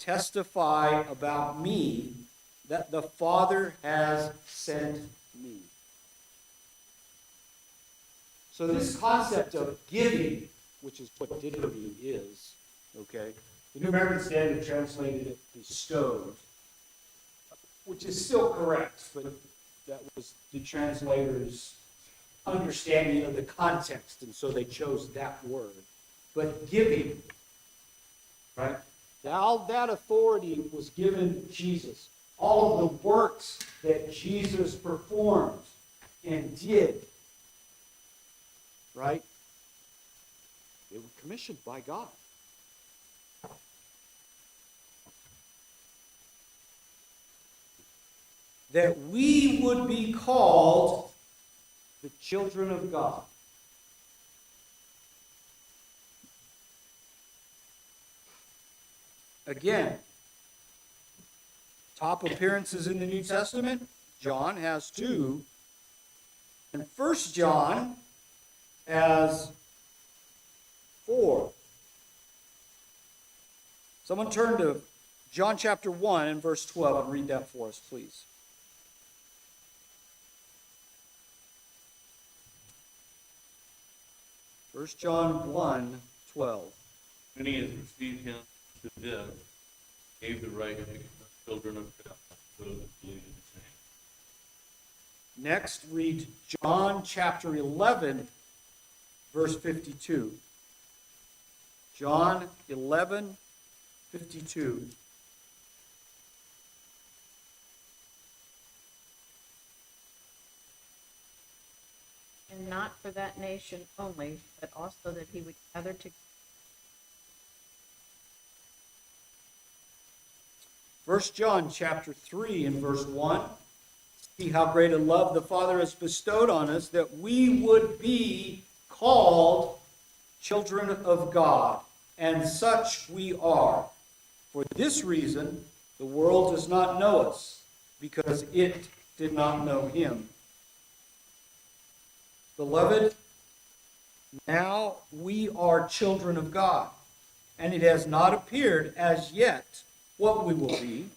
testify about me that the Father has sent me. So this concept of giving, which is what didomi is, okay? The New American Standard translated it bestowed, which is still correct, but that was the translator's understanding of the context, and so they chose that word. But giving, right? All that authority was given Jesus. All of the works that Jesus performed and did, right? They were commissioned by God. That we would be called the children of God. Again, top appearances in the New Testament, John has 2. And 1 John has 4. Someone turn to John chapter 1 and verse 12 and read that for us, please. First John 1:12. Many as received him to death, gave the right to become children of God, those that believe in his name. Next, read John chapter 11, verse 52. John 11:52. And not for that nation only, but also that he would gather together. 1 John chapter 3 and verse 1. See how great a love the Father has bestowed on us, that we would be called children of God, and such we are. For this reason, the world does not know us, because it did not know him. Beloved, now we are children of God, and it has not appeared as yet what we will be.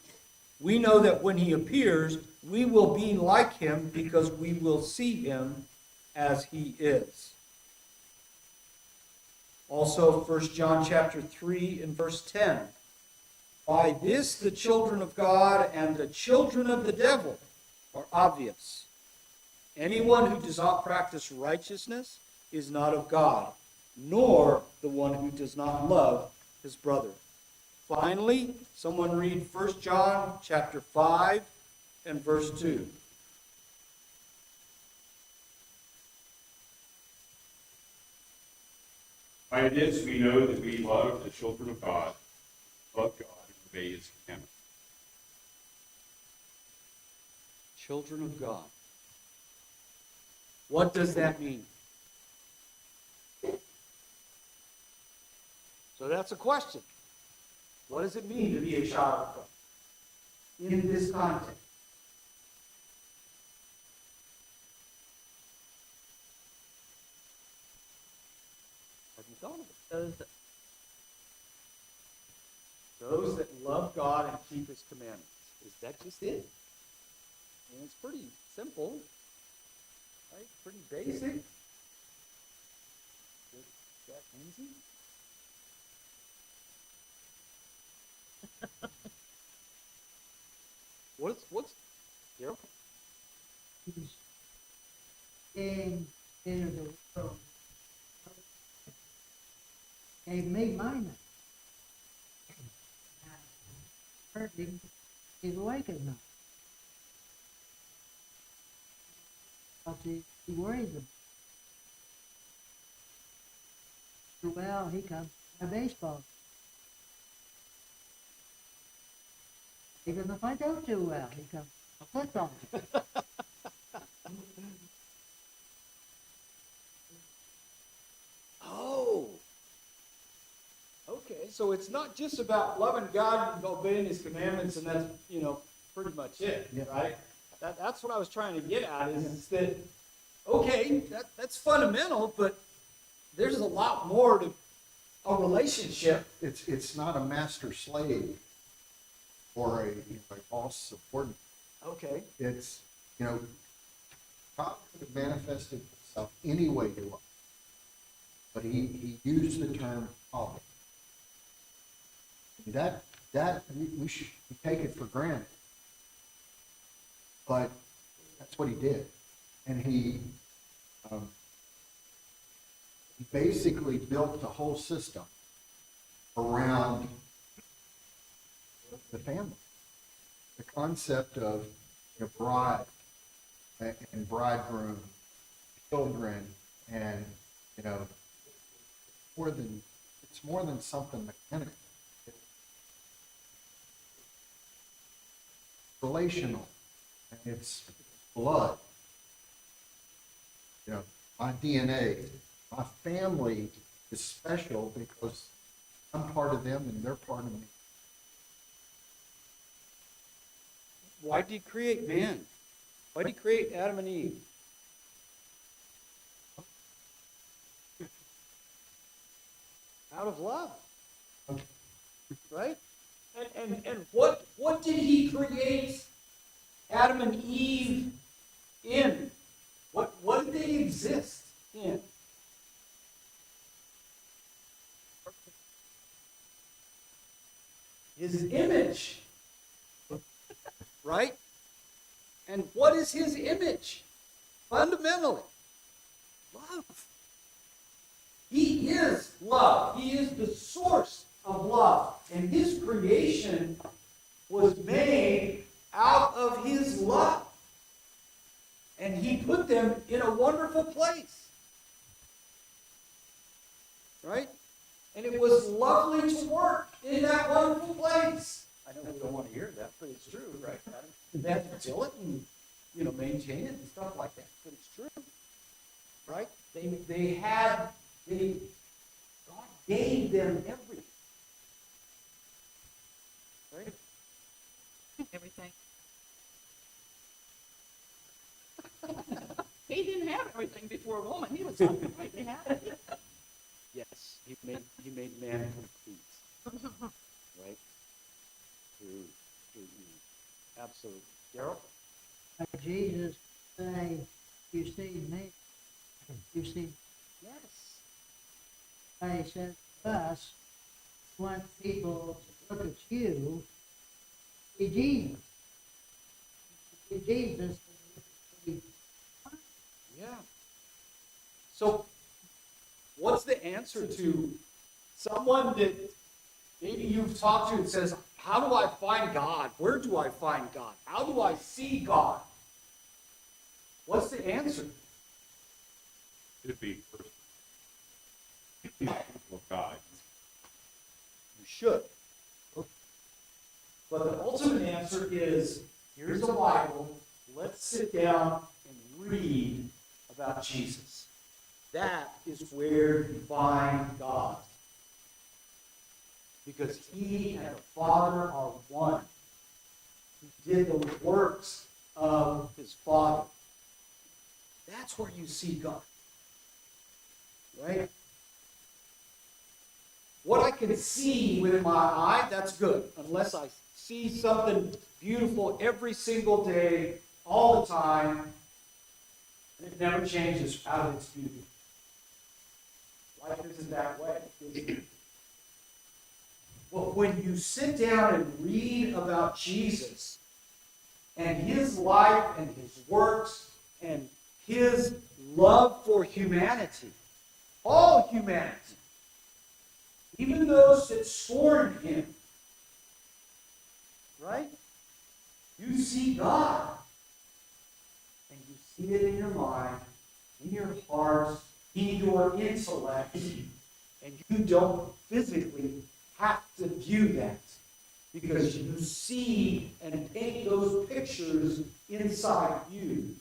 We know that when he appears, we will be like him, because we will see him as he is. Also, 1 John chapter 3 and verse 10. By this the children of God and the children of the devil are obvious. Anyone who does not practice righteousness is not of God, nor the one who does not love his brother. Finally, someone read 1 John chapter 5 and verse 2. By this we know that we love the children of God, love God, and obey his commandments. Children of God. What does that mean? So that's a question. What does it mean to be a child of God in this context? Have you thought of it? Those that love God and keep his commandments. Is that just it? And it's pretty simple, right? Pretty basic. Is that easy? What's Daryl? Came into the world. Gave me my name. I heard him. He's awake at night. But he worries about it. Well, he comes to baseball. Even if I don't do well, he comes to football. Oh. Okay, so it's not just about loving God and obeying his commandments, and that's, pretty much it, right? That's what I was trying to get at, is that, okay, that's fundamental, but there's a lot more to a relationship. It's not a master-slave or a false subordinate. Okay. It's, God could have manifested himself any way he liked. But he used the term father. We should take it for granted. But that's what he did. And he basically built the whole system around the family. The concept of bride and bridegroom, children, and it's more than something mechanical. It's relational, and it's blood. My DNA, my family is special because I'm part of them and they're part of me. Why did he create man? Why did he create Adam and Eve? Out of love. Right? And what did he create Adam and Eve in? What did they exist in? His image. Right? And what is his image? Fundamentally, love. He is love. He is the source of love. And his creation was made out of his love. And he put them in a wonderful place. Right? And it was lovely to work in that wonderful place. I know we don't want to hear that, but it's true, right? They have to till it and, maintain it and stuff like that, but it's true. Right? God gave them everything. Right? Everything. He didn't have everything before woman. He was completely happy. Yes, he made man complete. Right? Through Eve. Absolutely. Daryl? Like Jesus say, you see me, you see. Yes. He said to us, want people to look at you, see Jesus. See Jesus. Yeah. So, what's the answer to someone that maybe you've talked to and says, how do I find God? Where do I find God? How do I see God? What's the answer? Should be personal of God. You should. But the ultimate answer is, here's the Bible. Let's sit down and read about Jesus. That is where you find God. Because he and the Father are one. He did the works of his Father. That's where you see God. Right? What I can see with my eye, that's good. Unless I see something beautiful every single day, all the time, and it never changes out of its beauty. Life isn't that way, is it? But when you sit down and read about Jesus and his life and his works and his love for humanity, all humanity, even those that scorned him, right? You see God. And you see it in your mind, in your heart, in your intellect, and you don't physically have to view that because you see and paint those pictures inside you.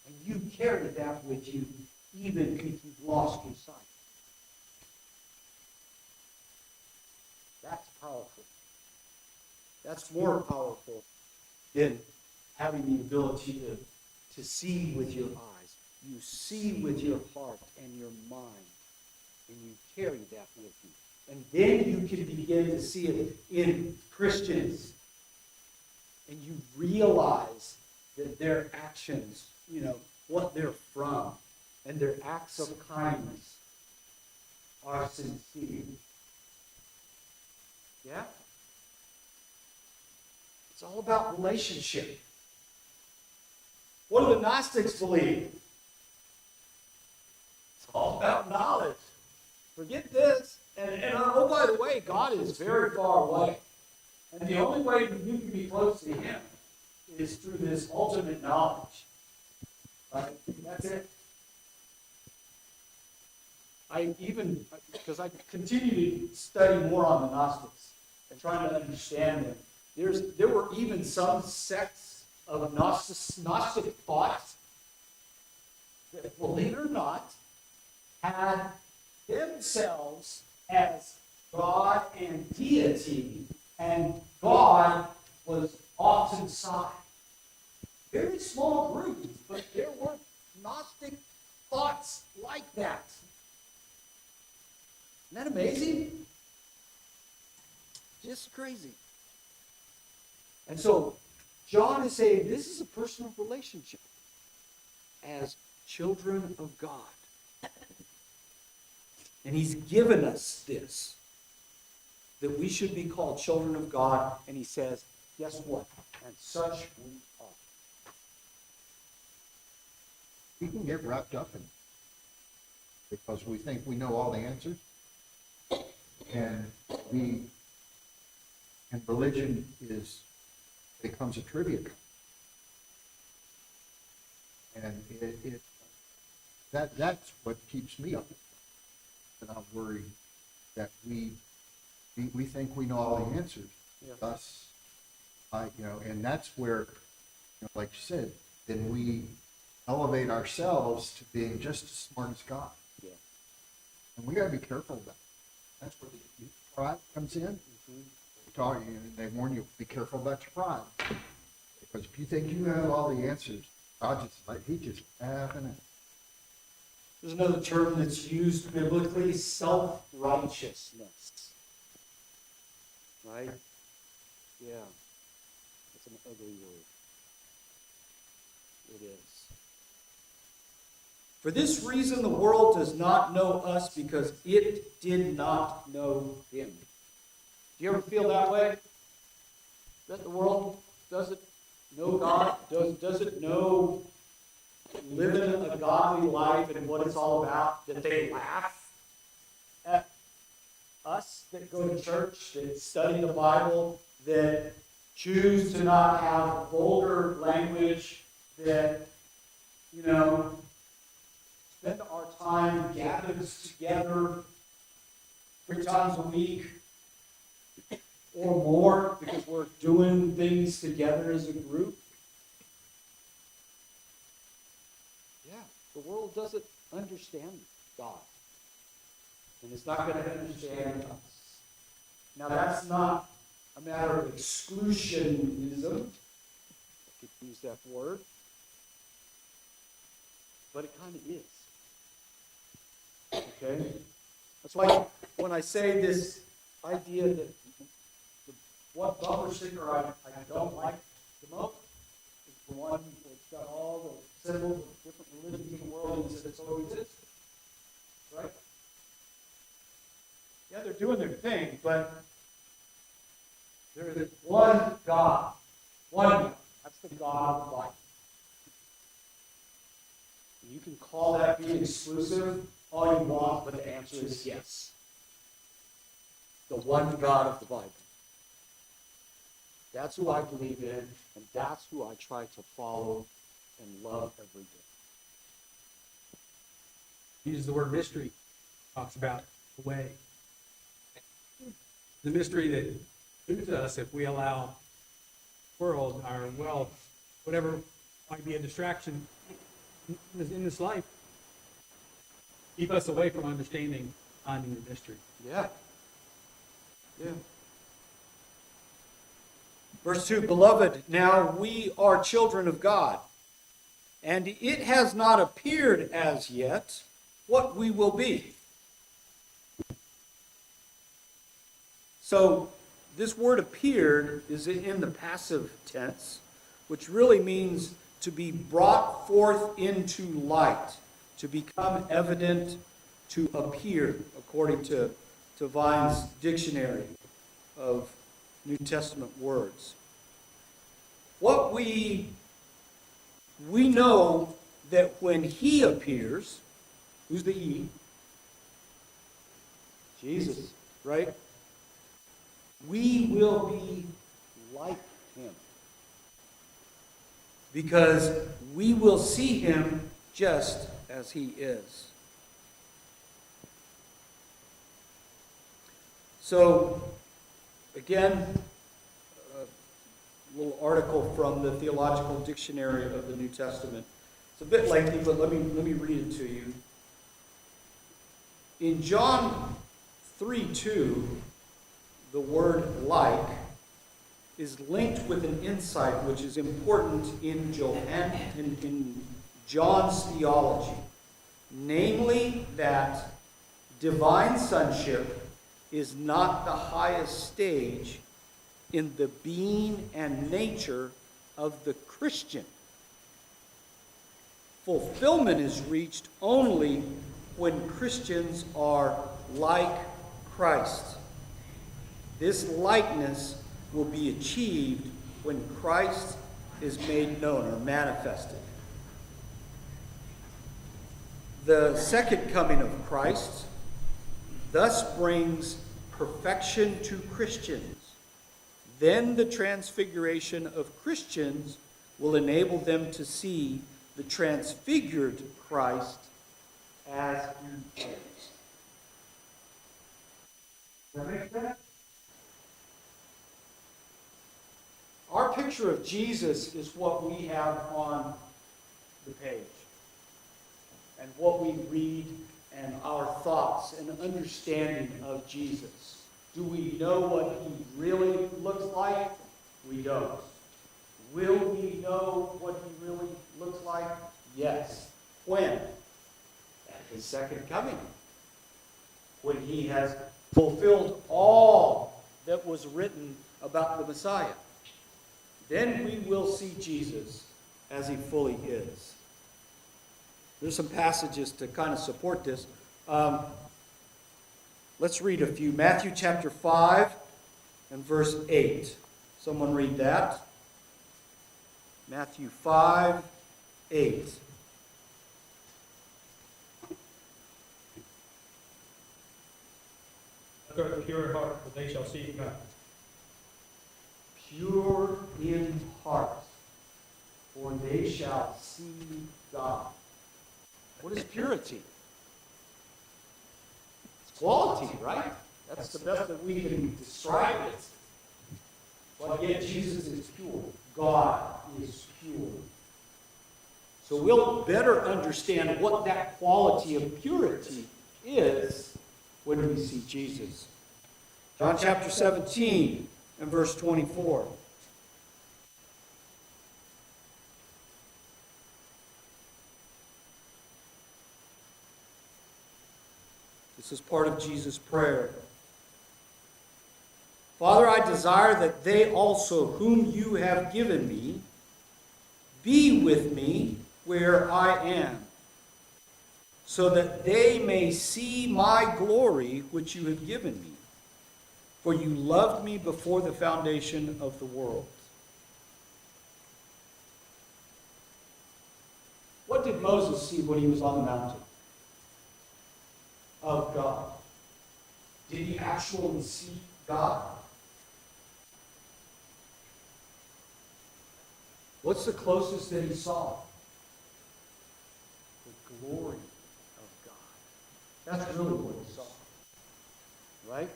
And you carry that with you even if you've lost your sight. That's powerful. That's more powerful than having the ability to see with your eyes. You see with your heart and your mind, and you carry that with you. And then you can begin to see it in Christians. And you realize that their actions, what they're from, and their acts of kindness are sincere. Yeah? It's all about relationship. What do the Gnostics believe? It's all about knowledge. Forget this. And oh, by the way, God is very far away. And the only way that you can be close to Him is through this ultimate knowledge. Right? That's it. Because I continue to study more on the Gnostics and trying to understand them. There were even some sects of Gnostic thought that, believe it or not, had themselves as God and deity, and God was off to the side. Very small groups, but there were Gnostic thoughts like that. Isn't that amazing? Just crazy. And so, John is saying this is a personal relationship as children of God. And He's given us this, that we should be called children of God. And He says, guess what? And such we are. We can get wrapped up in it because we think we know all the answers. And religion becomes a trivia. And that's what keeps me up. And I'm worried that we think we know all the answers. Yeah. Thus, and that's where, like you said, then we elevate ourselves to being just as smart as God. Yeah. And we got to be careful of that. That's where the pride comes in. Mm-hmm. They warn you, be careful about your pride. Because if you think you have all the answers, God He's just laughing at. There's another term that's used biblically, self-righteousness. Right? Yeah. It's an ugly word. It is. For this reason, the world does not know us because it did not know Him. Do you ever feel that way? That the world doesn't know God? Doesn't know living a godly life and what it's all about? That they laugh at us that go to church, that study the Bible, that choose to not have vulgar language, that, spend our time gathered together 3 times a week or more because we're doing things together as a group. Yeah, the world doesn't understand God. And it's not going to understand us. Now, that's not a matter of exclusionism. I could use that word. But it kind of is. Okay? That's why when I say this idea that the one bumper sticker I don't like the most is the one that's got all the symbols of different religions in the world and says so exists. Right? Yeah, they're doing their thing, but there is one God. One God. That's the God of life. You can call that being exclusive all you want, but the answer is yes. The one God of the Bible. That's who I believe in, and that's who I try to follow and love every day. Uses the word mystery, talks about the way. The mystery that suits us if we allow the world, our wealth, whatever might be a distraction in this life, keep us away from understanding, finding the mystery. Yeah. Yeah. Verse 2, Beloved, now we are children of God, and it has not appeared as yet what we will be. So this word appeared is in the passive tense, which really means to be brought forth into light, to become evident, to appear, according to Vine's dictionary of New Testament words. What we know that when he appears, who's the he? Jesus, right? We will be like him. Because we will see him just as he is. So, again, a little article from the Theological Dictionary of the New Testament. It's a bit lengthy, but let me read it to you. In John 3:2, the word like is linked with an insight which is important in John's theology, namely that divine sonship is not the highest stage in the being and nature of the Christian. Fulfillment is reached only when Christians are like Christ. This likeness will be achieved when Christ is made known or manifested. The second coming of Christ thus brings perfection to Christians. Then the transfiguration of Christians will enable them to see the transfigured Christ as he is. Does that make sense? Our picture of Jesus is what we have on the page, and what we read, and our thoughts and understanding of Jesus. Do we know what he really looks like? We don't. Will we know what he really looks like? Yes. When? At his second coming. When he has fulfilled all that was written about the Messiah. Then we will see Jesus as he fully is. There's some passages to kind of support this. Let's read a few. Matthew chapter 5 and verse 8. Someone read that. Matthew 5, 8. The pure in heart, for they shall see God. Pure in heart, for they shall see God. What is purity? It's quality, right? That's the best that we can describe it. But yet Jesus is pure. God is pure. So we'll better understand what that quality of purity is when we see Jesus. John chapter 17 and verse 24. This is part of Jesus' prayer. Father, I desire that they also, whom you have given me, be with me where I am, so that they may see my glory which you have given me. For you loved me before the foundation of the world. What did Moses see when he was on the mountain of God? Did he actually see God? What's the closest that he saw? The glory of God. That's really what he saw. Right?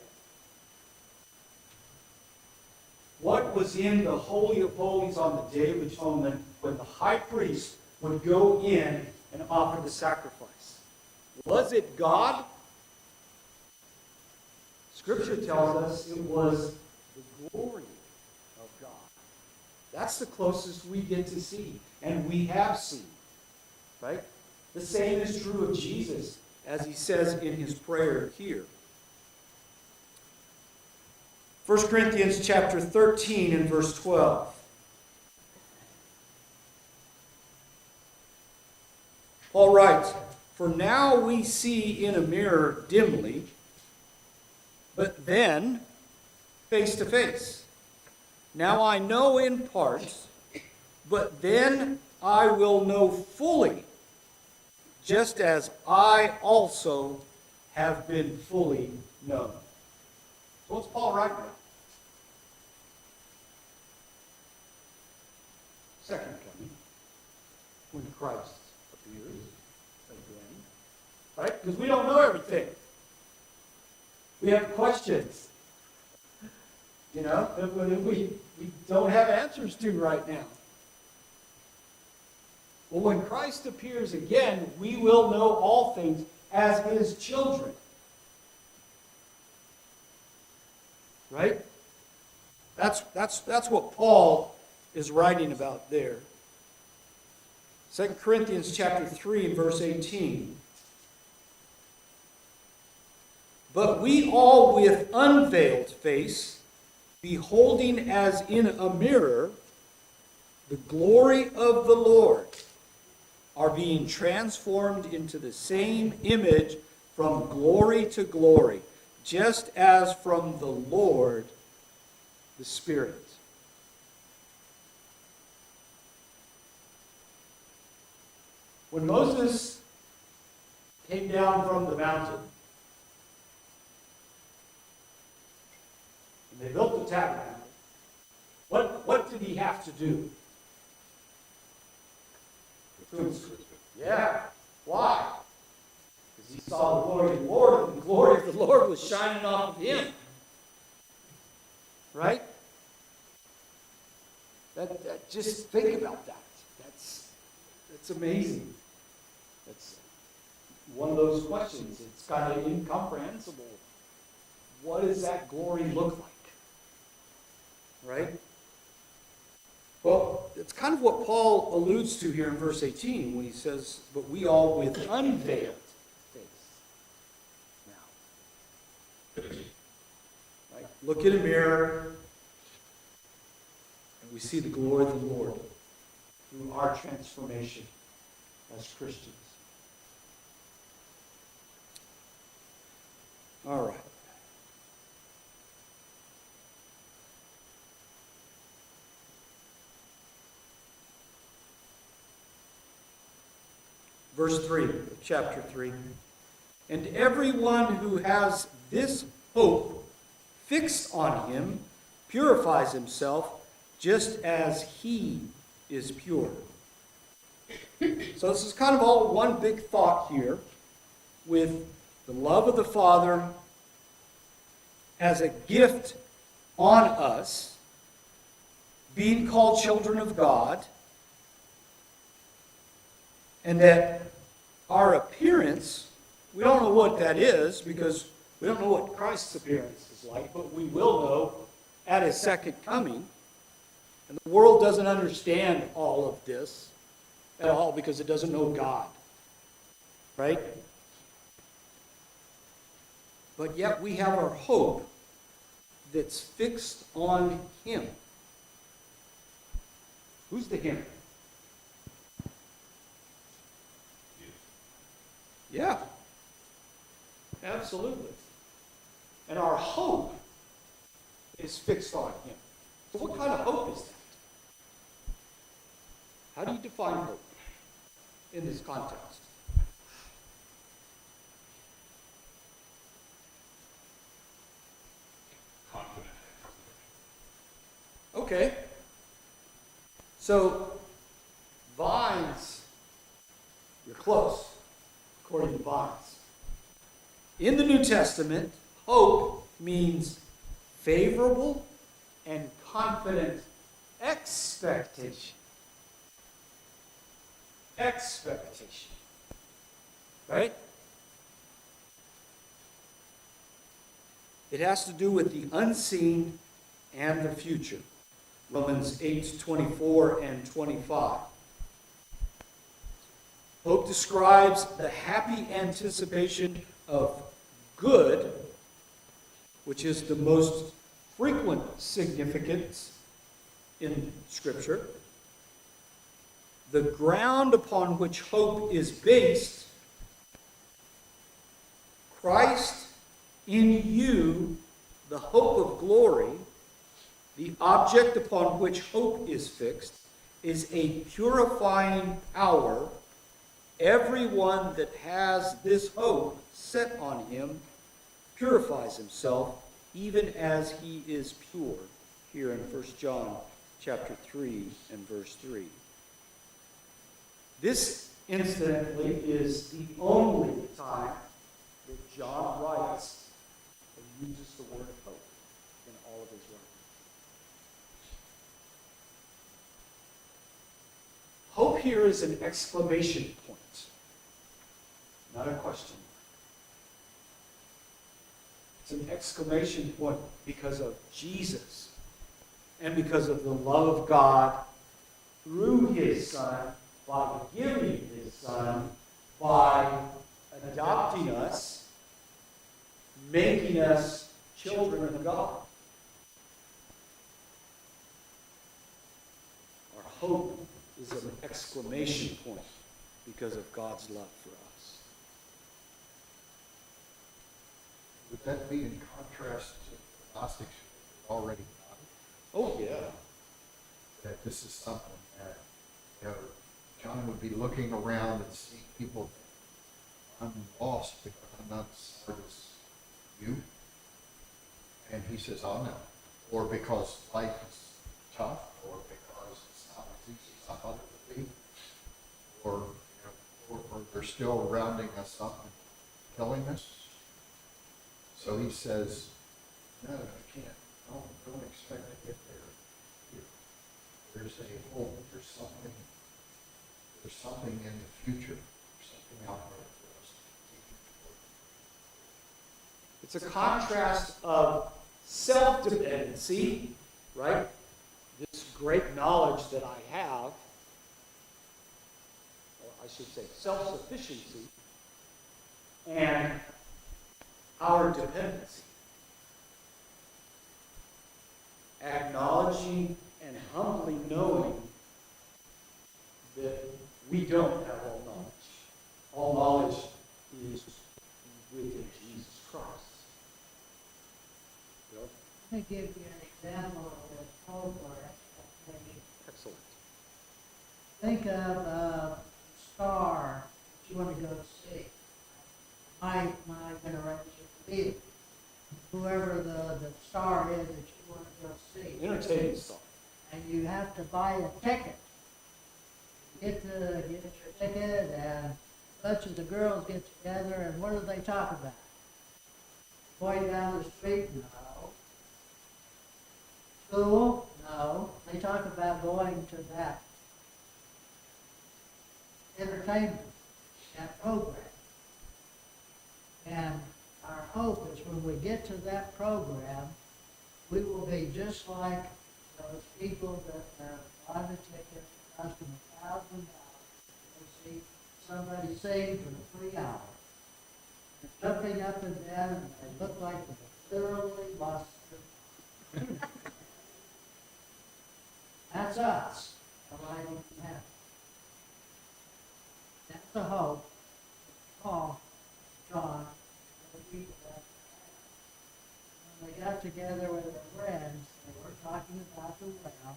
What was in the Holy of Holies on the Day of Atonement when the high priest would go in and offer the sacrifice? Was it God? Scripture tells us it was the glory of God. That's the closest we get to see, and we have seen. Right? The same is true of Jesus, as he says in his prayer here. 1 Corinthians chapter 13 and verse 12. Paul writes, "For now we see in a mirror dimly, but then face to face. Now I know in part, but then I will know fully, just as I also have been fully known." So what's Paul writing about? Second coming, when Christ appears again. Right? Because we don't know everything. We have questions. You know, that we don't have answers to right now. Well, when Christ appears again, we will know all things as his children. Right? That's what Paul is writing about there. 2 Corinthians chapter 3 and verse 18. "But we all with unveiled face, beholding as in a mirror the glory of the Lord, are being transformed into the same image from glory to glory, just as from the Lord, the Spirit." When Moses came down from the mountain, and they built the tabernacle, what did he have to do? Yeah. Why? Because he saw the glory of the Lord, and the glory of the Lord was shining off of him. Right? Just think about that. That's amazing. That's one of those questions. It's kind of incomprehensible. What does that glory look like? Right? Well, it's kind of what Paul alludes to here in verse 18 when he says, "But we all with unveiled face." Now, right? Look in a mirror, and we see the glory of the Lord through our transformation as Christians. All right. Verse 3, chapter 3. "And everyone who has this hope fixed on him purifies himself just as he is pure." So this is kind of all one big thought here, with the love of the Father as a gift on us, being called children of God, and that our appearance, we don't know what that is because we don't know what Christ's appearance is like, but we will know at his second coming. And the world doesn't understand all of this at all because it doesn't know God. Right? But yet we have our hope that's fixed on him. Who's the him? Yeah, absolutely. And our hope is fixed on him. So what kind of hope is that? How do you define hope in this context? Confident. Okay. So, vines, you're close, according to Vines. In the New Testament, hope means favorable and confident expectation. Expectation. Right? It has to do with the unseen and the future. Romans 8:24 and 25. Hope describes the happy anticipation of good, which is the most frequent significance in Scripture. The ground upon which hope is based, Christ in you, the hope of glory, the object upon which hope is fixed, is a purifying power. Everyone that has this hope set on him purifies himself, even as he is pure, here in 1 John chapter 3 and verse 3. This, incidentally, is the only time that John writes and uses the word hope in all of his writings. Hope here is an exclamation point, not a question mark. It's an exclamation point because of Jesus and because of the love of God through his Son, by giving his Son, by adopting us, making us children of God. Our hope is an exclamation point because of God's love for us. Would that be in contrast to the Gnostics already got it? Oh, yeah. That this is something that, you know, John would be looking around and seeing people, I'm lost because I'm not as smart as you. And he says, oh no. Or because life is tough, or because it's not as easy as I thought it would be. Or, you know, or they're still rounding us up and killing us. So he says, no, I can't. Don't expect to get there. There's a hope. There's something in the future. There's something out there for us to keep. It's a contrast of self-dependency, right? This great knowledge that I have, or I should say self-sufficiency, and our dependency. Acknowledging and humbly knowing that we don't have all knowledge. All knowledge is within Jesus Christ. Yep. Let me give you an example of this hope or expectation. Excellent. Think of a star that you want to go see. My generation, me, whoever the star is that you want to go see. Entertainment star. And you have to buy a ticket. Get your ticket, and a bunch of the girls get together, and what do they talk about? Going down the street? No. School? No. They talk about going to that entertainment, that program. And our hope is when we get to that program, we will be just like those people that buy the ticket, cost them $1,000 to see somebody sing for 3 hours. They're jumping up and down, and they look like they're thoroughly lost their mind. That's us, arriving in heaven. That's the hope Paul, John, the people that when they got together with their friends, they were talking about the well.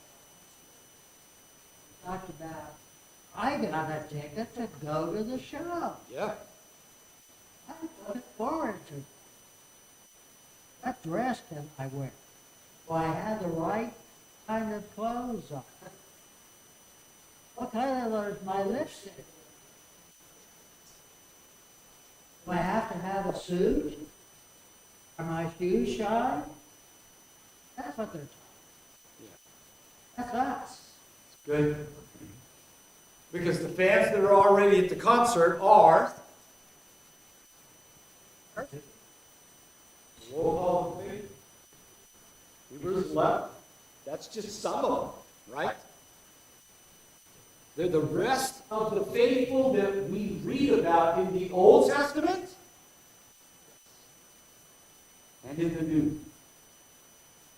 They talked about, I got a ticket to go to the show. Yeah. I'm looking forward to it. What dress can I wear? Do I have the right kind of clothes on? What color is my lipstick? Do I have to have a suit? Are my shoes shine? That's what they're talking. Yeah. That's us. Good. Because the fans that are already at the concert are roll call of faith. Hebrews 11. That's just some of them, right? They're the rest of the faithful that we read about in the Old Testament and in the New.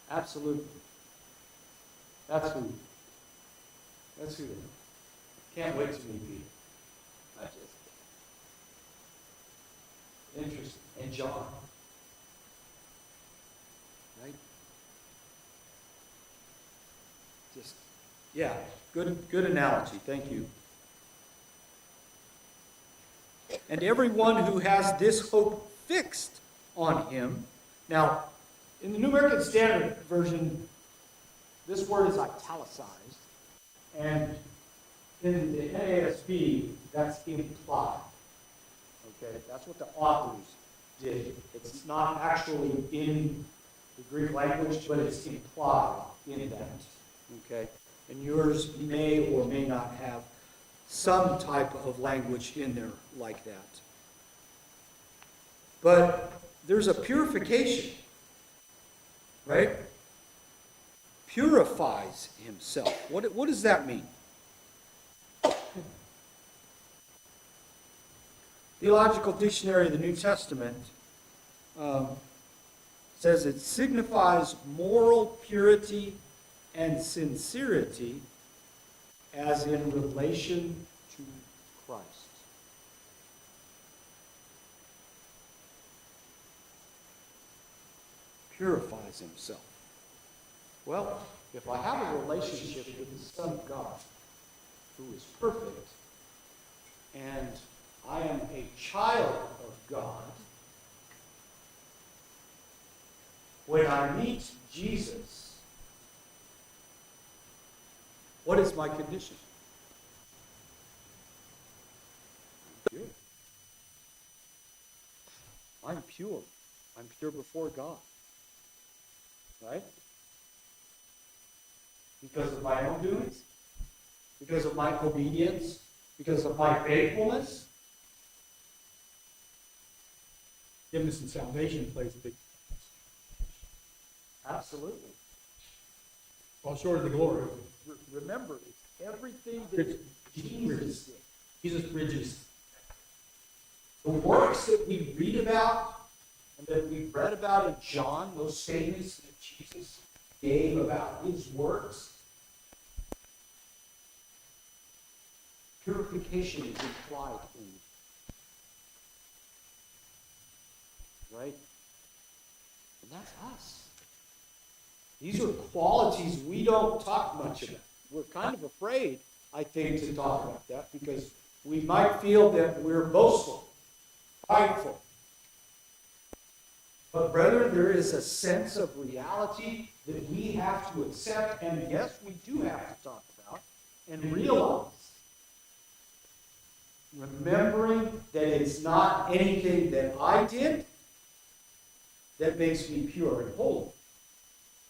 Absolutely. That's who. That's who. Can't wait to meet Peter. I just. Interesting. And John. Right? Just, yeah, good analogy. Thank you. And everyone who has this hope fixed on him. Now, in the New American Standard Version, this word is italicized. And in the NASB, that's implied. Okay, that's what the authors did. It's not actually in the Greek language, but it's implied in that. Okay, and yours may or may not have some type of language in there like that. But there's a purification, right? Purifies himself. What does that mean? Theological Dictionary of the New Testament says it signifies moral purity and sincerity as in relation to Christ. Purifies himself. Well, if I have a relationship with the Son of God, who is perfect, and I am a child of God, when I meet Jesus, what is my condition? I'm pure. I'm pure. I'm pure before God. Right? Because of my own doings? Because of my obedience? Because of my faithfulness? Forgiveness and salvation plays a big, Absolutely. fall short of the glory. Remember, it's everything that Jesus did. Jesus bridges. The works that we read about and that we read about in John, those statements that Jesus gave about his works, purification is implied in it. Right? And that's us. These are qualities we don't talk much about. We're kind of afraid, I think, to talk about that because we might feel that we're boastful, prideful. But brethren, there is a sense of reality that we have to accept, and yes, we do have to talk about and realize. Remembering that it's not anything that I did that makes me pure and holy.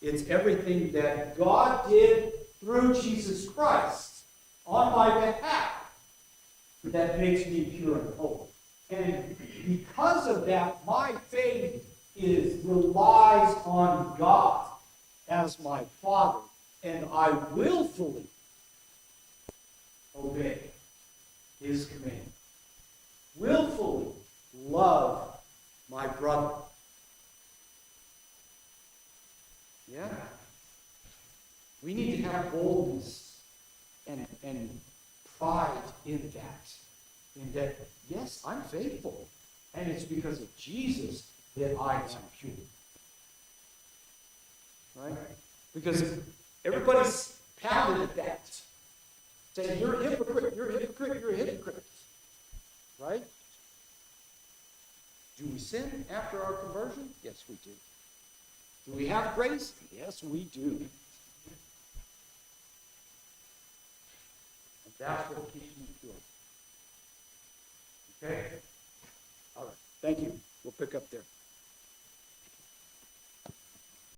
It's everything that God did through Jesus Christ on my behalf that makes me pure and holy. And because of that, my faith relies on God as my Father, and I willfully obey his command. Willfully love my brother. Yeah. We need to have boldness and pride in that, yes, I'm faithful. And it's because of Jesus that I am pure. Right? Because everybody's pounded at that. Saying, you're a hypocrite, you're a hypocrite, you're a hypocrite. Right? Do we sin after our conversion? Yes, we do. Do we have grace? Yes, we do. And that's what keeps me pure. Okay? All right. Thank you. We'll pick up there.